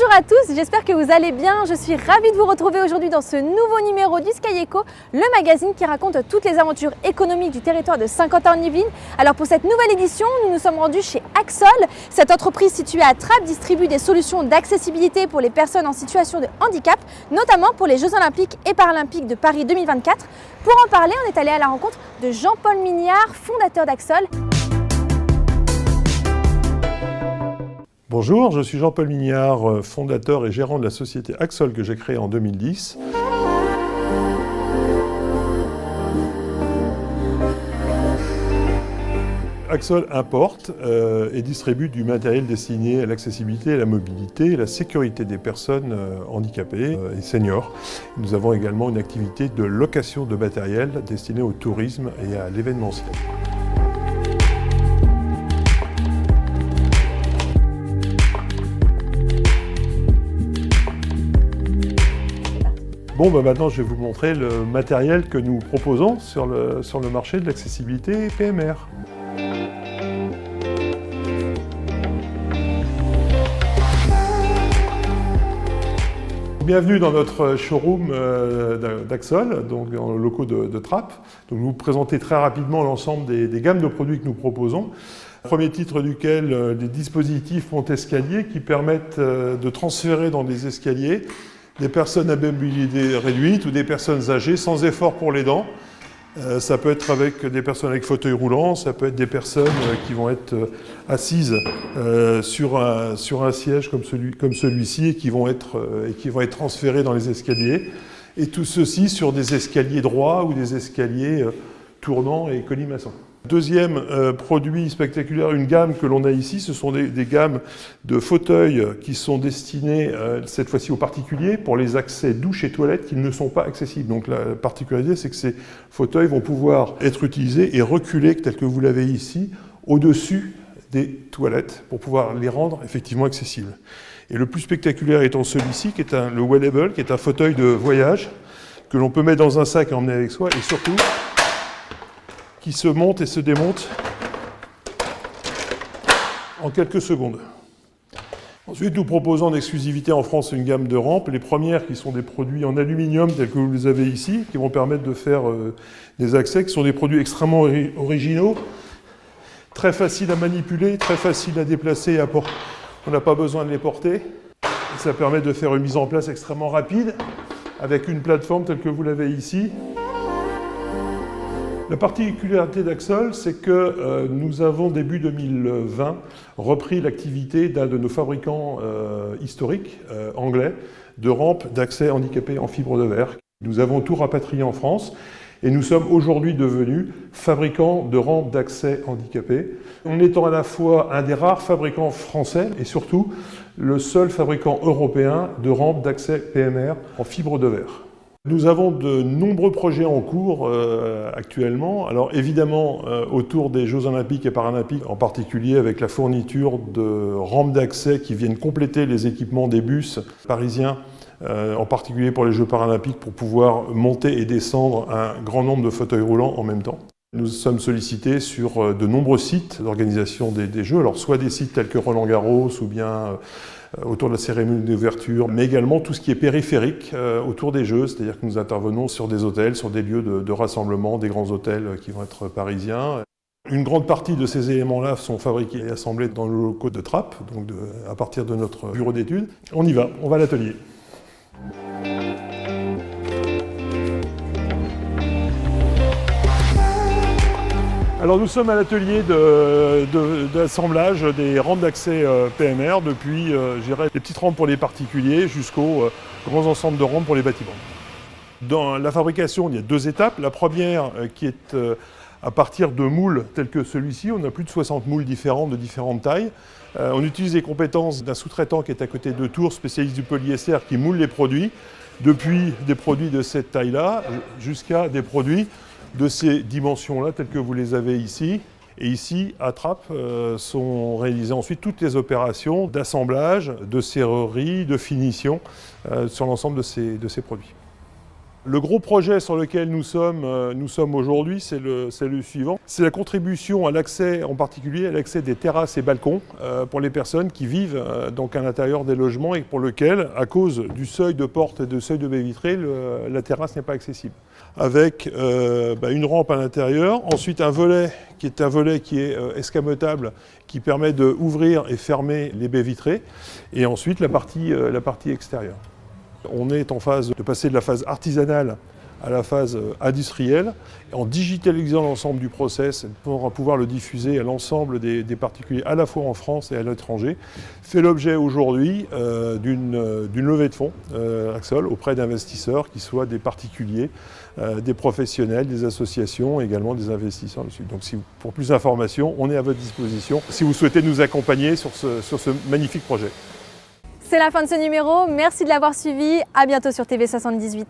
Bonjour à tous, j'espère que vous allez bien. Je suis ravie de vous retrouver aujourd'hui dans ce nouveau numéro du Sky Eco, le magazine qui raconte toutes les aventures économiques du territoire de Saint-Quentin-en-Yvelines. Alors pour cette nouvelle édition, nous nous sommes rendus chez Axol. Cette entreprise située à Trappes distribue des solutions d'accessibilité pour les personnes en situation de handicap, notamment pour les Jeux Olympiques et Paralympiques de Paris 2024. Pour en parler, on est allé à la rencontre de Jean-Paul Mignard, fondateur d'Axol. Bonjour, je suis Jean-Paul Mignard, fondateur et gérant de la société Axol que j'ai créée en 2010. Axol importe et distribue du matériel destiné à l'accessibilité, à la mobilité et à la sécurité des personnes handicapées et seniors. Nous avons également une activité de location de matériel destinée au tourisme et à l'événementiel. Bon, maintenant je vais vous montrer le matériel que nous proposons sur le marché de l'accessibilité PMR. Bienvenue dans notre showroom d'Axol, donc dans le locaux de Trappes. Donc, vous présenter très rapidement l'ensemble des gammes de produits que nous proposons. Premier titre duquel des dispositifs monte-escalier qui permettent de transférer dans des escaliers des personnes à mobilité réduite ou des personnes âgées sans effort pour les dents. Ça peut être avec des personnes avec fauteuil roulant, ça peut être des personnes qui vont être assises sur un siège comme celui-ci et qui vont être transférées dans les escaliers. Et tout ceci sur des escaliers droits ou des escaliers tournants et colimaçons. Deuxième produit spectaculaire, une gamme que l'on a ici, ce sont des gammes de fauteuils qui sont destinés cette fois-ci aux particuliers pour les accès douche et toilettes qui ne sont pas accessibles. Donc la particularité, c'est que ces fauteuils vont pouvoir être utilisés et reculer, tel que vous l'avez ici, au-dessus des toilettes pour pouvoir les rendre effectivement accessibles. Et le plus spectaculaire étant celui-ci, qui est le Wearable, qui est un fauteuil de voyage que l'on peut mettre dans un sac et emmener avec soi, et surtout qui se monte et se démonte en quelques secondes. Ensuite, nous proposons en exclusivité en France une gamme de rampes. Les premières qui sont des produits en aluminium tels que vous les avez ici, qui vont permettre de faire des accès, qui sont des produits extrêmement originaux, très faciles à manipuler, très faciles à déplacer et à porter. On n'a pas besoin de les porter. Et ça permet de faire une mise en place extrêmement rapide avec une plateforme telle que vous l'avez ici. La particularité d'Axol, c'est que nous avons, début 2020, repris l'activité d'un de nos fabricants historiques, anglais, de rampes d'accès handicapés en fibre de verre. Nous avons tout rapatrié en France et nous sommes aujourd'hui devenus fabricants de rampes d'accès handicapés. En étant à la fois un des rares fabricants français et surtout le seul fabricant européen de rampes d'accès PMR en fibre de verre. Nous avons de nombreux projets en cours actuellement. Alors évidemment autour des Jeux Olympiques et Paralympiques, en particulier avec la fourniture de rampes d'accès qui viennent compléter les équipements des bus parisiens, en particulier pour les Jeux Paralympiques, pour pouvoir monter et descendre un grand nombre de fauteuils roulants en même temps. Nous sommes sollicités sur de nombreux sites d'organisation des Jeux, alors soit des sites tels que Roland-Garros ou bien autour de la cérémonie d'ouverture, mais également tout ce qui est périphérique autour des Jeux, c'est-à-dire que nous intervenons sur des hôtels, sur des lieux de rassemblement, des grands hôtels qui vont être parisiens. Une grande partie de ces éléments-là sont fabriqués et assemblés dans le locaux de Trappes, donc à partir de notre bureau d'études. On y va, on va à l'atelier. Alors nous sommes à l'atelier d'assemblage des rampes d'accès PMR depuis les petites rampes pour les particuliers jusqu'aux grands ensembles de rampes pour les bâtiments. Dans la fabrication, il y a deux étapes. La première qui est à partir de moules tels que celui-ci. On a plus de 60 moules différents de différentes tailles. On utilise les compétences d'un sous-traitant qui est à côté de Tours, spécialiste du polyester, qui moule les produits, depuis des produits de cette taille-là jusqu'à des produits de ces dimensions-là, telles que vous les avez ici. Et ici, à Trappes, sont réalisées ensuite toutes les opérations d'assemblage, de serrurerie, de finition sur l'ensemble de ces produits. Le gros projet sur lequel nous sommes aujourd'hui, c'est le suivant. C'est la contribution à l'accès, en particulier à l'accès des terrasses et balcons pour les personnes qui vivent donc à l'intérieur des logements et pour lesquels, à cause du seuil de porte et du seuil de baie vitrée, la terrasse n'est pas accessible. Avec une rampe à l'intérieur, ensuite un volet qui est escamotable, qui permet d'ouvrir et fermer les baies vitrées, et ensuite la partie extérieure. On est en phase de passer de la phase artisanale à la phase industrielle, en digitalisant l'ensemble du process pour pouvoir le diffuser à l'ensemble des particuliers, à la fois en France et à l'étranger, fait l'objet aujourd'hui d'une levée de fonds Axol auprès d'investisseurs, qui soient des particuliers, des professionnels, des associations, également des investisseurs dessus. Donc pour plus d'informations, on est à votre disposition si vous souhaitez nous accompagner sur ce magnifique projet. C'est la fin de ce numéro, merci de l'avoir suivi, à bientôt sur TV78.